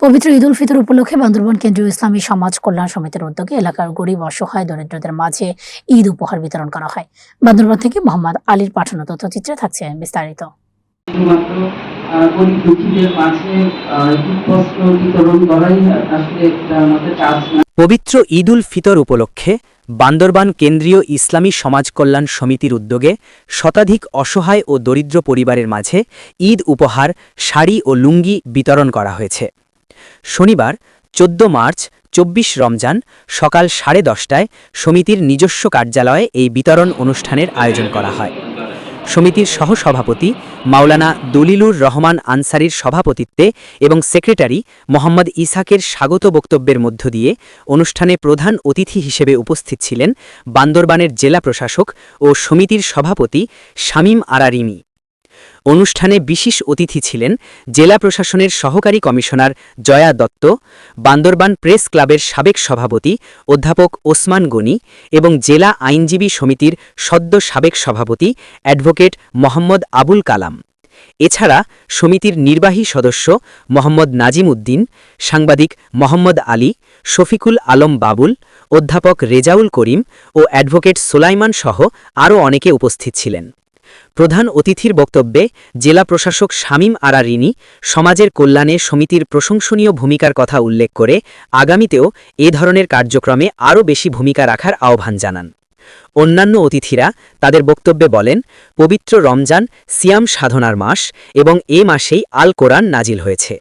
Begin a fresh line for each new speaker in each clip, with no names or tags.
পবিত্র ঈদ উল ফিতর উপলক্ষে বান্দরবান কেন্দ্রীয় ইসলামী সমাজ কল্যাণ সমিতির উদ্যোগে এলাকার গরিব অসহায় দরিদ্রদের মাঝে ঈদ উপহার বিতরণ করা হয়। বান্দরবান থেকে মোহাম্মদ আলীর পাঠানো তথ্যচিত্রে থাকছে বিস্তারিত।
গরিব দুঃখীদের মাঝে ঈদ বস্ত্র বিতরণ করাই আসলে আমাদের কাজ না।
পবিত্র ঈদ উল ফিতর উপলক্ষে বান্দরবান কেন্দ্রীয় ইসলামী সমাজ কল্যাণ সমিতির উদ্যোগে শতাধিক অসহায় ও দরিদ্র পরিবারের মাঝে ঈদ উপহার, শাড়ি ও লুঙ্গি বিতরণ করা হয়েছে। শনিবার 14 মার্চ 24 রমজান সকাল 10:30টায় সমিতির নিজস্ব কার্যালয়ে এই বিতরণ অনুষ্ঠানের আয়োজন করা হয়। সমিতির সহসভাপতি মাওলানা দলিলুর রহমান আনসারির সভাপতিত্বে এবং সেক্রেটারি মোহাম্মদ ইসাকের স্বাগত বক্তব্যের মধ্য দিয়ে অনুষ্ঠানে প্রধান অতিথি হিসেবে উপস্থিত ছিলেন বান্দরবানের জেলা প্রশাসক ও সমিতির সভাপতি শামীম আরা রিমি। অনুষ্ঠানে বিশেষ অতিথি ছিলেন জেলা প্রশাসনের সহকারী কমিশনার জয়া দত্ত, বান্দরবান প্রেস ক্লাবের সাবেক সভাপতি অধ্যাপক ওসমান গনি এবং জেলা আইনজীবী সমিতির সদ্য সাবেক সভাপতি অ্যাডভোকেট মোহাম্মদ আবুল কালাম। এছাড়া সমিতির নির্বাহী সদস্য মোহাম্মদ নাজিম উদ্দিন, সাংবাদিক মোহাম্মদ আলী, শফিকুল আলম বাবুল, অধ্যাপক রেজাউল করিম ও অ্যাডভোকেট সোলাইমান সহ আরও অনেকে উপস্থিত ছিলেন। প্রধান অতিথির বক্তব্যে জেলা প্রশাসক শামীম আরা রিনি সমাজের কল্যাণে সমিতির প্রশংসনীয় ভূমিকার কথা উল্লেখ করে আগামীতেও এ ধরনের কার্যক্রমে আরও বেশি ভূমিকা রাখার আহ্বান জানান। অন্যান্য অতিথিরা তাদের বক্তব্যে বলেন, পবিত্র রমজান সিয়াম সাধনার মাস এবং এ মাসেই আল কোরআন নাজিল হয়েছে।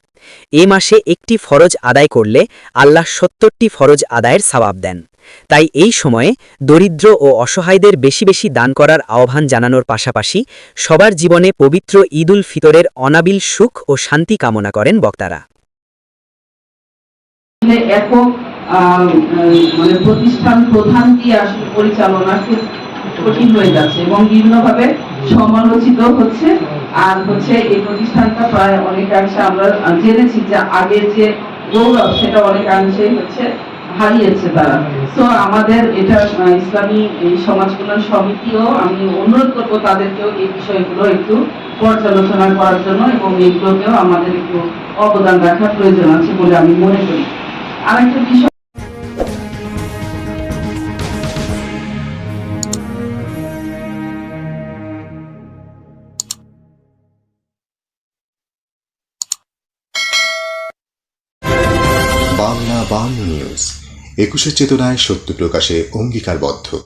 এ মাসে একটি ফরজ আদায় করলে আল্লাহ 70টি ফরজ আদায়ের সওয়াব দেন। তাই এই সময়ে দরিদ্র ও অসহায়দের বেশি বেশি দান করার আহ্বান জানানোর পাশাপাশি সবার জীবনে পবিত্র ঈদ উল ফিতরের অনাবিল সুখ ও শান্তি কামনা করেন বক্তারা।
প্রতিষ্ঠান প্রধান দিয়ে আসলে পরিচালনা খুব কঠিন হয়ে যাচ্ছে এবং বিভিন্নভাবে সমালোচিত হচ্ছে। আর এই প্রতিষ্ঠানটা প্রায় অনেকাংশে আমরা জেনেছি যে আগের যে গৌরব সেটা অনেকাংশে হারিয়েছে তারা। তো আমাদের এটা ইসলামী এই সমাজ কল্যাণ সমিতিও আমি অনুরোধ করবো তাদেরকেও এই বিষয়গুলো একটু পর্যালোচনা করার জন্য এবং এইগুলোকেও আমাদের একটু অবদান রাখার প্রয়োজন আছে বলে আমি মনে করি। আরেকটা বিষয়,
বাংলা নিউজ 21 চেতনায় সত্য প্রকাশে অঙ্গীকারবদ্ধ।